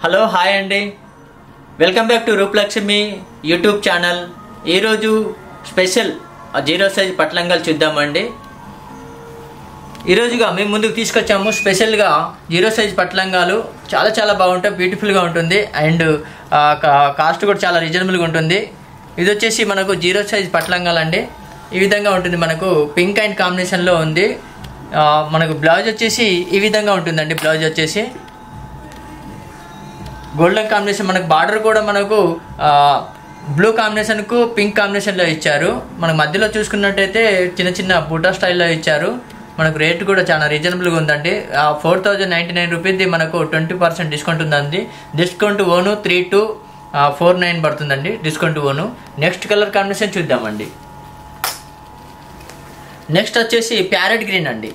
Hello hi అండి, welcome back to Rupalakshmi YouTube channel. ఈరోజు special zero size పట్లంగాలు చూద్దామండి. ఈరోజుగా మేము ముందుకు తీసుకొచ్చాము స్పెషల్గా జీరో సైజ్ పట్లంగాలు. చాలా బాగుంటాయి, బ్యూటిఫుల్గా ఉంటుంది అండ్ కాస్ట్ కూడా చాలా రీజనబుల్గా ఉంటుంది. ఇది వచ్చేసి మనకు జీరో సైజ్ పట్లంగాలు అండి. ఈ విధంగా ఉంటుంది, మనకు పింక్ అండ్ కాంబినేషన్లో ఉంది. మనకు బ్లౌజ్ వచ్చేసి ఈ విధంగా ఉంటుందండి. బ్లౌజ్ వచ్చేసి గోల్డెన్ కాంబినేషన్, మనకు బార్డర్ కూడా మనకు బ్లూ కాంబినేషన్కు పింక్ కాంబినేషన్లో ఇచ్చారు. మనకు మధ్యలో చూసుకున్నట్టయితే చిన్న బూటా స్టైల్లో ఇచ్చారు. మనకు రేట్ కూడా చాలా రీజనబుల్గా ఉందండి. 4099 రూపీస్ది మనకు 20% డిస్కౌంట్ ఉందండి. డిస్కౌంట్ ఓను 3249 పడుతుందండి discount own. Next colour combination చూద్దామండి. నెక్స్ట్ వచ్చేసి ప్యారెట్ గ్రీన్ అండి.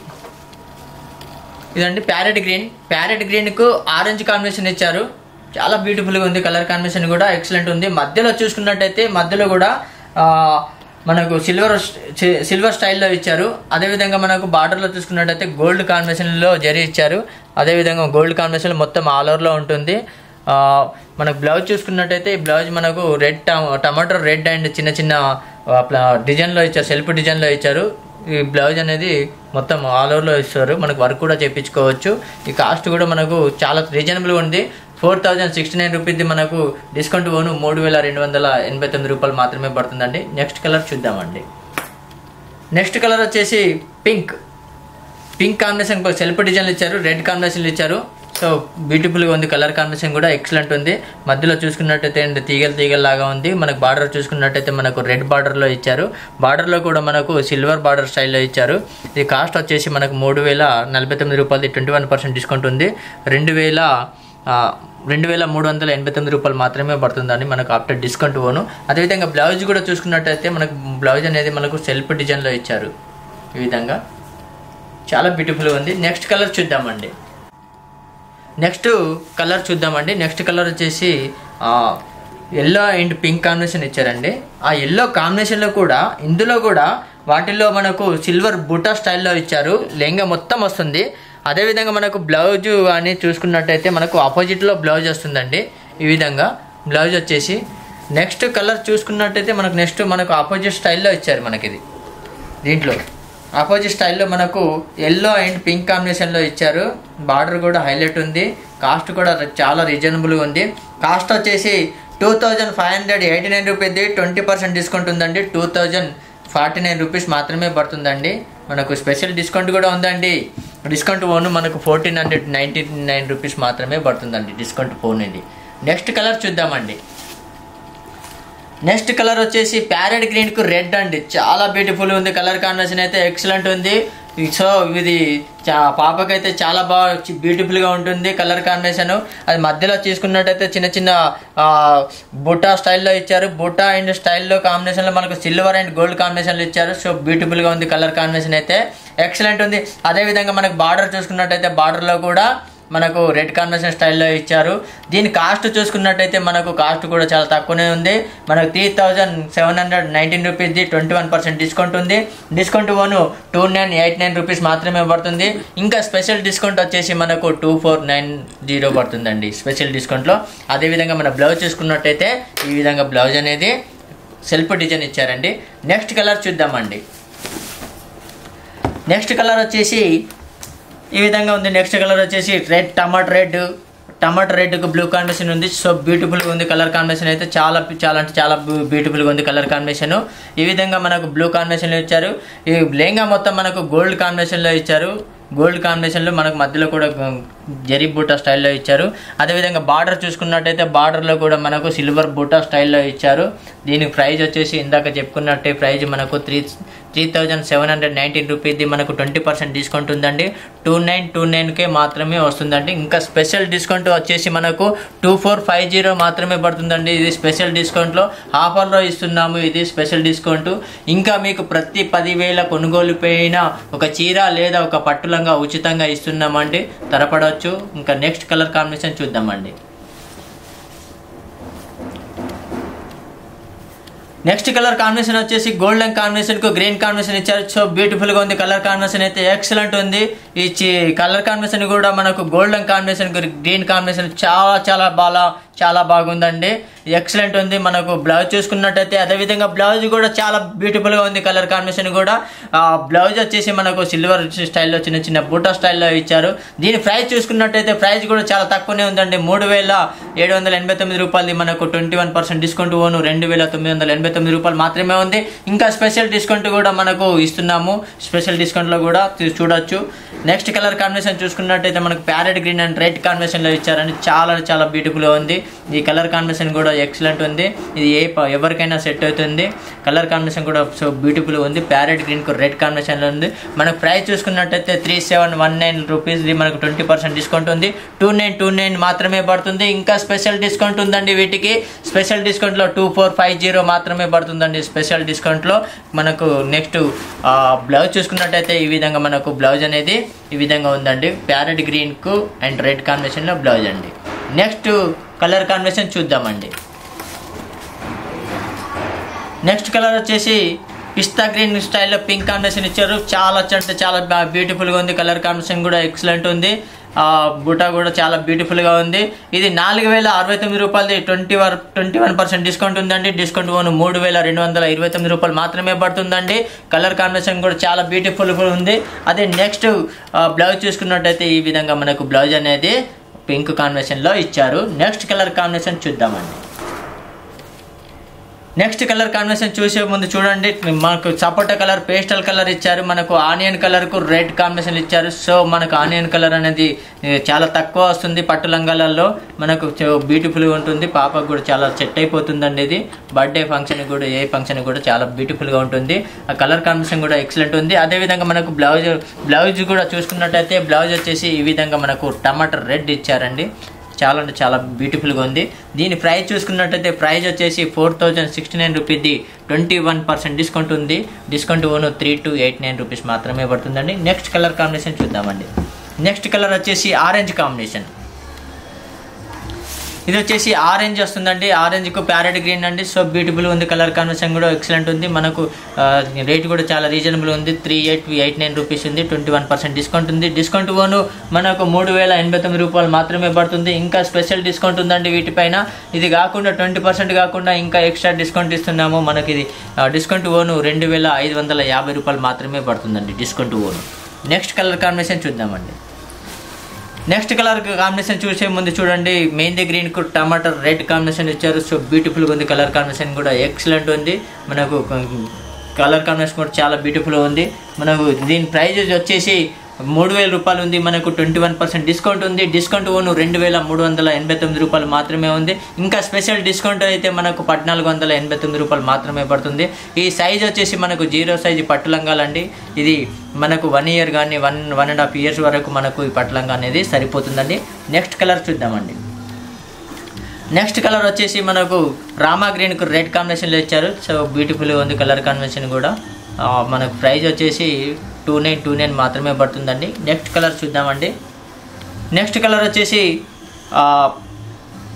ఇదండి ప్యారెట్ గ్రీన్కు ఆరెంజ్ కాంబినేషన్ ఇచ్చారు. చాలా బ్యూటిఫుల్గా ఉంది. కలర్ కాంబినేషన్ కూడా ఎక్సలెంట్ ఉంది. మధ్యలో చూసుకున్నట్టయితే మధ్యలో కూడా మనకు సిల్వర్ స్టైల్లో ఇచ్చారు. అదేవిధంగా మనకు బార్డర్లో చూసుకున్నట్టయితే గోల్డ్ కాంబినేషన్లో జరీ ఇచ్చారు. అదేవిధంగా గోల్డ్ కాంబినేషన్ మొత్తం ఆల్ ఓవర్లో ఉంటుంది. మనకు బ్లౌజ్ చూసుకున్నట్టయితే ఈ బ్లౌజ్ మనకు టమాటో రెడ్ అండ్ చిన్న డిజైన్లో ఇచ్చారు, సెల్ఫ్ డిజైన్లో ఇచ్చారు. ఈ బ్లౌజ్ అనేది మొత్తం ఆల్ ఓవర్లో ఇస్తారు. మనకు వర్క్ కూడా చేయించుకోవచ్చు. ఈ కాస్ట్ కూడా మనకు చాలా రీజనబుల్గా ఉంది. 4069 రూపీస్ది మనకు డిస్కౌంట్ ఓను 3289 రూపాయలు మాత్రమే పడుతుందండి. నెక్స్ట్ కలర్ చూద్దామండి. నెక్స్ట్ కలర్ వచ్చేసి పింక్ కాంబినేషన్ సెల్ఫ్ డిజైన్లు ఇచ్చారు, రెడ్ కాంబినేషన్లు ఇచ్చారు. సో బ్యూటిఫుల్గా ఉంది. కలర్ కాంబినేషన్ కూడా ఎక్సలెంట్ ఉంది. మధ్యలో చూసుకున్నట్టయితే తీగల లాగా ఉంది. మనకు బార్డర్ చూసుకున్నట్టయితే మనకు రెడ్ బార్డర్లో ఇచ్చారు. బార్డర్లో కూడా మనకు సిల్వర్ బార్డర్ స్టైల్లో ఇచ్చారు. ఇది కాస్ట్ వచ్చేసి మనకు 3049 రూపాయలది 21% డిస్కౌంట్ ఉంది. 2389 రూపాయలు మాత్రమే పడుతుందండి మనకు ఆఫ్టర్ డిస్కౌంట్ ఓను. అదేవిధంగా బ్లౌజ్ కూడా చూసుకున్నట్టయితే మనకు బ్లౌజ్ అనేది మనకు సెల్ఫ్ డిజైన్లో ఇచ్చారు. ఈ విధంగా చాలా బ్యూటిఫుల్గా ఉంది. నెక్స్ట్ కలర్ చూద్దామండి. నెక్స్ట్ కలర్ వచ్చేసి ఎల్లో అండ్ పింక్ కాంబినేషన్ ఇచ్చారండి. ఆ ఎల్లో కాంబినేషన్లో కూడా ఇందులో కూడా వాటిల్లో మనకు సిల్వర్ బూటా స్టైల్లో ఇచ్చారు. లెహంగా మొత్తం వస్తుంది. అదేవిధంగా మనకు బ్లౌజ్ అని చూసుకున్నట్టయితే మనకు ఆపోజిట్లో బ్లౌజ్ వస్తుందండి. ఈ విధంగా బ్లౌజ్ వచ్చేసి నెక్స్ట్ కలర్ చూసుకున్నట్టయితే మనకు ఆపోజిట్ స్టైల్లో ఇచ్చారు. మనకి ఇది దీంట్లో ఆపోజిట్ స్టైల్లో మనకు ఎల్లో అండ్ పింక్ కాంబినేషన్లో ఇచ్చారు. బార్డర్ కూడా హైలైట్ ఉంది. కాస్ట్ కూడా చాలా రీజనబుల్గా ఉంది. కాస్ట్ వచ్చేసి 2589 రూపీస్ది 20% డిస్కౌంట్ ఉందండి. 2049 రూపీస్ మాత్రమే పడుతుందండి. మనకు స్పెషల్ డిస్కౌంట్ కూడా ఉందండి. డిస్కౌంట్ ఓను మనకు 1499 రూపీస్ మాత్రమే పడుతుందండి డిస్కౌంట్ పోనేది. నెక్స్ట్ కలర్ చూద్దామండి. నెక్స్ట్ కలర్ వచ్చేసి ప్యారెట్ గ్రీన్కు రెడ్ అండి. చాలా బ్యూటిఫుల్ ఉంది. కలర్ కాంబినేషన్ అయితే ఎక్సలెంట్ ఉంది. సో ఇది పాపకైతే చాలా బాగా బ్యూటిఫుల్గా ఉంటుంది కలర్ కాంబినేషన్. అది మధ్యలో తీసుకున్నట్టయితే చిన్న బుట్టా స్టైల్లో ఇచ్చారు. బుట్టా అండ్ స్టైల్లో కాంబినేషన్లో మనకు సిల్వర్ అండ్ గోల్డ్ కాంబినేషన్లో ఇచ్చారు. సో బ్యూటిఫుల్గా ఉంది. కలర్ కాంబినేషన్ అయితే ఎక్సలెంట్ ఉంది. అదేవిధంగా మనకు బార్డర్ చూసుకున్నట్టయితే బార్డర్లో కూడా మనకు రెడ్ కాంబినేషన్ స్టైల్లో ఇచ్చారు. దీని కాస్ట్ చూసుకున్నట్టయితే మనకు కాస్ట్ కూడా చాలా తక్కువనే ఉంది. మనకు 3719 రూపీస్ది 21% డిస్కౌంట్ ఉంది. డిస్కౌంట్ ఓను 2989 రూపీస్ మాత్రమే పడుతుంది. ఇంకా స్పెషల్ డిస్కౌంట్ వచ్చేసి మనకు 2490 పడుతుందండి స్పెషల్ డిస్కౌంట్లో. అదేవిధంగా మన బ్లౌజ్ చూసుకున్నట్టయితే ఈ విధంగా బ్లౌజ్ అనేది సెల్ఫ్ డిజైన్ ఇచ్చారండి. నెక్స్ట్ కలర్ చూద్దామండి. నెక్స్ట్ కలర్ వచ్చేసి ఈ విధంగా ఉంది. నెక్స్ట్ కలర్ వచ్చేసి టమాటో రెడ్కు బ్లూ కాంబినేషన్ ఉంది. సో బ్యూటిఫుల్గా ఉంది. కలర్ కాంబినేషన్ అయితే చాలా బ్యూటిఫుల్గా ఉంది కలర్ కాంబినేషన్. ఈ విధంగా మనకు బ్లూ కాంబినేషన్లో ఇచ్చారు. ఈ లెహంగా మొత్తం మనకు గోల్డ్ కాంబినేషన్లో ఇచ్చారు. గోల్డ్ కాంబినేషన్లో మనకు మధ్యలో కూడా జరీ బూటా స్టైల్లో ఇచ్చారు. అదేవిధంగా బార్డర్ చూసుకున్నట్టయితే బార్డర్లో కూడా మనకు సిల్వర్ బూటా స్టైల్లో ఇచ్చారు. దీనికి ప్రైజ్ వచ్చేసి ఇందాక చెప్పుకున్నట్టే ప్రైజ్ మనకు 3719 రూపీస్ది మనకు 20% డిస్కౌంట్ ఉందండి. 2929కే మాత్రమే వస్తుందండి. ఇంకా స్పెషల్ డిస్కౌంట్ వచ్చేసి మనకు 2450 మాత్రమే పడుతుందండి. ఇది స్పెషల్ డిస్కౌంట్లో ఆఫర్లో ఇస్తున్నాము. ఇది స్పెషల్ డిస్కౌంట్. ఇంకా మీకు ప్రతి 10,000 కొనుగోలు పైన ఒక చీర లేదా ఒక పట్టులంగా ఉచితంగా ఇస్తున్నామండి. త్వరపడవచ్చు. ఇంకా నెక్స్ట్ కలర్ కాంబినేషన్ చూద్దామండి. నెక్స్ట్ కలర్ కాంబినేషన్ వచ్చేసి గోల్డెన్ కాంబినేషన్ కు గ్రీన్ కాంబినేషన్ ఇచ్చారు. సో బ్యూటిఫుల్ గా ఉంది. కలర్ కాంబినేషన్ అయితే ఎక్సలెంట్ ఉంది. ఈ కలర్ కాంబినేషన్ కూడా మనకు గోల్డెన్ కాంబినేషన్ గ్రీన్ కాంబినేషన్ చాలా బాగుందండి. ఎక్సలెంట్ ఉంది. మనకు బ్లౌజ్ చూసుకున్నట్టయితే అదే విధంగా బ్లౌజ్ కూడా చాలా బ్యూటిఫుల్ గా ఉంది. కలర్ కాంబినేషన్ కూడా బ్లౌజ్ వచ్చేసి మనకు సిల్వర్ స్టైల్లో చిన్న చిన్న బూటా స్టైల్లో ఇచ్చారు. దీని ప్రైస్ చూసుకున్నట్టయితే ప్రైస్ కూడా చాలా తక్కువనే ఉందండి. 3789 రూపాయలది మనకు 21% డిస్కౌంట్ ఓను 2989 రూపాయలు మాత్రమే ఉంది. ఇంకా స్పెషల్ డిస్కౌంట్ కూడా మనకు ఇస్తున్నాము. స్పెషల్ డిస్కౌంట్ లో కూడా చూడొచ్చు. నెక్స్ట్ కలర్ కాంబినేషన్ చూసుకున్నట్టయితే మనకు parrot green and red combination లో ఇచ్చారండి. చాలా బ్యూటిఫుల్ గా ఉంది. ఈ కలర్ కాంబినేషన్ కూడా ఎక్సలెంట్ ఉంది. ఇది ఎవరికైనా సెట్ అవుతుంది. కలర్ కాంబినేషన్ కూడా సో బ్యూటిఫుల్ ఉంది. ప్యారెట్ గ్రీన్ కు రెడ్ కాంబినేషన్ లో ఉంది. మనకు ప్రైస్ చూసుకున్నట్టయితే 3719 రూపీస్ మనకు 20% డిస్కౌంట్ ఉంది. 2929 మాత్రమే పడుతుంది. ఇంకా స్పెషల్ డిస్కౌంట్ ఉందండి. వీటికి స్పెషల్ డిస్కౌంట్ లో 2450 మాత్రమే పడుతుందండి. స్పెషల్ డిస్కౌంట్ లో మనకు నెక్స్ట్ బ్లౌజ్ చూసుకున్నట్టయితే ఈ విధంగా మనకు బ్లౌజ్ అనేది ఈ విధంగా ఉందండి. ప్యారెట్ గ్రీన్ కు అండ్ రెడ్ కాంబినేషన్ లో బ్లౌజ్ అండి. నెక్స్ట్ కలర్ కాంబినేషన్ చూద్దామండి. నెక్స్ట్ కలర్ వచ్చేసి పిస్తా గ్రీన్ స్టైల్లో పింక్ కాంబినేషన్ ఇచ్చారు. చాలా బ్యూటిఫుల్గా ఉంది. కలర్ కాంబినేషన్ కూడా ఎక్సలెంట్ ఉంది. బుటా కూడా చాలా బ్యూటిఫుల్గా ఉంది. ఇది 4069 రూపాయలది 21% డిస్కౌంట్ ఉందండి. డిస్కౌంట్ ఓను 3229 రూపాయలు మాత్రమే పడుతుందండి. కలర్ కాంబినేషన్ కూడా చాలా బ్యూటిఫుల్గా ఉంది. అదే నెక్స్ట్ బ్లౌజ్ చూసుకున్నట్టయితే ఈ విధంగా మనకు బ్లౌజ్ అనేది పింక్ కాంబినేషన్లో ఇచ్చారు. నెక్స్ట్ కలర్ కాంబినేషన్ చూద్దామండి. నెక్స్ట్ కలర్ కాంబినేషన్ చూసే ముందు చూడండి, మనకు సపోటా కలర్ పేస్టల్ కలర్ ఇచ్చారు. మనకు ఆనియన్ కలర్ కు రెడ్ కాంబినేషన్ ఇచ్చారు. సో మనకు ఆనియన్ కలర్ అనేది చాలా తక్కువ వస్తుంది పట్టు లంగాలలో. మనకు బ్యూటిఫుల్ గా ఉంటుంది. పాపకు కూడా చాలా సెట్ అయిపోతుందండి. ఇది బర్త్డే ఫంక్షన్ కూడా ఏ ఫంక్షన్ కూడా చాలా బ్యూటిఫుల్ గా ఉంటుంది. ఆ కలర్ కాంబినేషన్ కూడా ఎక్సలెంట్ ఉంది. అదే విధంగా మనకు బ్లౌజ్ కూడా చూసుకున్నట్టయితే బ్లౌజ్ వచ్చేసి ఈ విధంగా మనకు టమాటా రెడ్ ఇచ్చారండి. చాలా బ్యూటిఫుల్గా ఉంది. దీని ప్రైస్ చూసుకున్నట్టయితే ప్రైస్ వచ్చేసి 4069 రూపీది 21% డిస్కౌంట్ ఉంది. డిస్కౌంట్ ఓను 3289 రూపీస్ మాత్రమే పడుతుందండి. నెక్స్ట్ కలర్ కాంబినేషన్ చూద్దామండి. నెక్స్ట్ కలర్ వచ్చేసి ఆరెంజ్ కాంబినేషన్. ఇది వచ్చేసి ఆరెంజ్ వస్తుందండి. ఆరెంజ్ కు ప్యారెట్ గ్రీన్ అండి. సో బ్యూటిఫుల్ ఉంది. కలర్ కాంబినేషన్ కూడా ఎక్సలెంట్ ఉంది. మనకు రేట్ కూడా చాలా రీజనబుల్ ఉంది. 3889 రూపీస్ ఉంది. 21% డిస్కౌంట్ ఉంది. డిస్కౌంట్ ఓను మనకు 3089 రూపాయలు మాత్రమే పడుతుంది. ఇంకా స్పెషల్ డిస్కౌంట్ ఉందండి వీటిపైన. ఇది కాకుండా 20% కాకుండా ఇంకా ఎక్స్ట్రా డిస్కౌంట్ ఇస్తున్నాము. మనకి ఇది డిస్కౌంట్ ఓను 2550 రూపాయలు మాత్రమే పడుతుందండి. Discount own. Next colour combination చూద్దామండి. నెక్స్ట్ కలర్ కాంబినేషన్ చూసే ముందు చూడండి, మెహందీ గ్రీన్ కు టమాటా రెడ్ కాంబినేషన్ ఇచ్చారు. సో బ్యూటిఫుల్గా ఉంది. కలర్ కాంబినేషన్ కూడా ఎక్సలెంట్ ఉంది. మనకు కలర్ కాంబినేషన్ కూడా చాలా బ్యూటిఫుల్గా ఉంది. మనకు దీని ప్రైజ్ వచ్చేసి 3000 రూపాయలు ఉంది. మనకు 21% డిస్కౌంట్ ఉంది. డిస్కౌంట్ ఓను 2389 రూపాయలు మాత్రమే ఉంది. ఇంకా స్పెషల్ డిస్కౌంట్ అయితే మనకు 1489 రూపాయలు మాత్రమే పడుతుంది. ఈ సైజ్ వచ్చేసి మనకు 0 సైజు పట్టు లంగాలండి. ఇది మనకు 1 ఇయర్ కానీ 1.5 ఇయర్స్ వరకు మనకు ఈ పట్టు లంగా అనేది సరిపోతుందండి. నెక్స్ట్ కలర్ చూద్దామండి. నెక్స్ట్ కలర్ వచ్చేసి మనకు రామా గ్రీన్ కు రెడ్ కాంబినేషన్లో ఇచ్చారు. సో బ్యూటిఫుల్గా ఉంది. కలర్ కాంబినేషన్ కూడా మనకు ప్రైజ్ వచ్చేసి 2929 మాత్రమే పడుతుందండి. నెక్స్ట్ కలర్ చూద్దామండి. నెక్స్ట్ కలర్ వచ్చేసి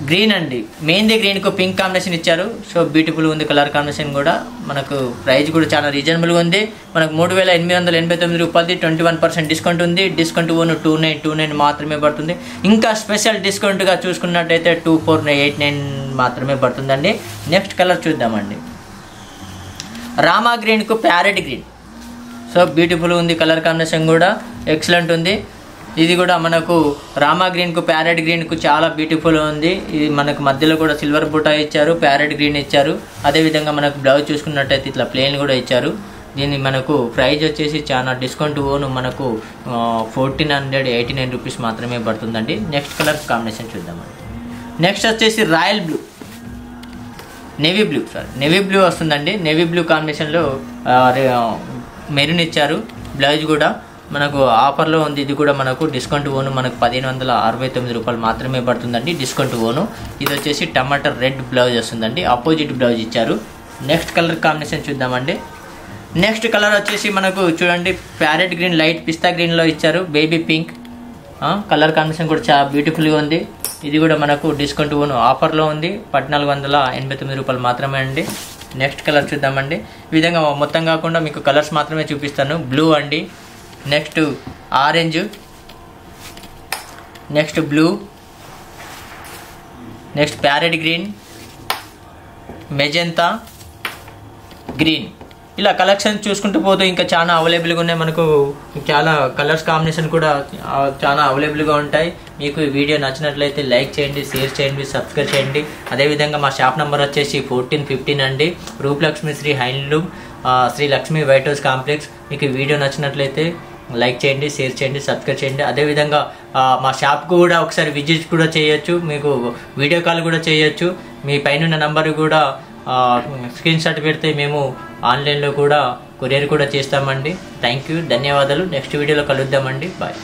గ్రీన్ అండి. మెహందీ గ్రీన్ కు పింక్ కాంబినేషన్ ఇచ్చారు. సో బ్యూటిఫుల్ ఉంది. కలర్ కాంబినేషన్ కూడా మనకు ప్రైస్ కూడా చాలా రీజనబుల్గా ఉంది. మనకు 3889 రూపాయలది 21% డిస్కౌంట్ ఉంది. డిస్కౌంట్ ఓను 2929 మాత్రమే పడుతుంది. ఇంకా స్పెషల్ డిస్కౌంట్గా చూసుకున్నట్టయితే 2489 మాత్రమే పడుతుందండి. నెక్స్ట్ కలర్ చూద్దామండి. రామా గ్రీన్ కు ప్యారెట్ గ్రీన్. సో బ్యూటిఫుల్ ఉంది. కలర్ కాంబినేషన్ కూడా ఎక్సలెంట్ ఉంది. ఇది కూడా మనకు రామా గ్రీన్ కు ప్యారెట్ గ్రీన్ కు చాలా బ్యూటిఫుల్ ఉంది. ఇది మనకు మధ్యలో కూడా సిల్వర్ బుటా ఇచ్చారు. ప్యారెట్ గ్రీన్ ఇచ్చారు. అదేవిధంగా మనకు బ్లౌజ్ చూసుకున్నట్టయితే ఇట్లా ప్లెయిన్ కూడా ఇచ్చారు. దీన్ని మనకు ప్రైజ్ వచ్చేసి చాలా డిస్కౌంట్ ఓను మనకు 1489 రూపీస్ మాత్రమే పడుతుందండి. నెక్స్ట్ కలర్ కాంబినేషన్ చూద్దామండి. నెక్స్ట్ వచ్చేసి రాయల్ బ్లూ, నేవీ బ్లూ వస్తుందండి. నేవీ బ్లూ కాంబినేషన్లో మెరూన్ ఇచ్చారు. బ్లౌజ్ కూడా మనకు ఆఫర్లో ఉంది. ఇది కూడా మనకు డిస్కౌంట్ ఓను మనకు 1569 రూపాయలు మాత్రమే పడుతుందండి. Discount own. ఇది వచ్చేసి టమాటా రెడ్ బ్లౌజ్ వస్తుందండి. ఆపోజిట్ బ్లౌజ్ ఇచ్చారు. నెక్స్ట్ కలర్ కాంబినేషన్ చూద్దామండి. నెక్స్ట్ కలర్ వచ్చేసి మనకు చూడండి ప్యారెట్ గ్రీన్ లైట్ పిస్తా గ్రీన్లో ఇచ్చారు. బేబీ పింక్ కలర్ కాంబినేషన్ కూడా చాలా బ్యూటిఫుల్గా ఉంది. ఇది కూడా మనకు డిస్కౌంట్ ఓను ఆఫర్లో ఉంది. 1489 రూపాయలు మాత్రమే అండి. నెక్స్ట్ కలర్ చూద్దామండి. ఈ విధంగా మొత్తం కాకుండా మీకు కలర్స్ మాత్రమే చూపిస్తాను. బ్లూ అండి, next orange, next blue, next parrot green, magenta, green. ఇలా కలెక్షన్ చూసుకుంటూ పోతే ఇంకా చాలా అవైలబుల్గా ఉన్నాయి. మనకు చాలా కలర్స్ కాంబినేషన్ కూడా చాలా అవైలబుల్గా ఉంటాయి. మీకు ఈ వీడియో నచ్చినట్లయితే లైక్ చేయండి, షేర్ చేయండి, సబ్స్క్రైబ్ చేయండి. అదేవిధంగా మా షాప్ నెంబర్ వచ్చేసి 1415 అండి, Rupalakshmi Sri handloom, Sri Lakshmi white house complex. మీకు ఈ వీడియో నచ్చినట్లయితే లైక్ చేయండి, షేర్ చేయండి, సబ్స్క్రైబ్ చేయండి. అదేవిధంగా మా షాప్కు కూడా ఒకసారి విజిట్ కూడా చేయొచ్చు, మీకు వీడియో కాల్ కూడా చేయొచ్చు. మీ పైన నంబర్ కూడా స్క్రీన్ షాట్ పెడితే మేము ఆన్లైన్లో కూడా కొరియర్ కూడా చేస్తామండి. థ్యాంక్ యూ, ధన్యవాదాలు. నెక్స్ట్ వీడియోలో కలుద్దామండి. బాయ్.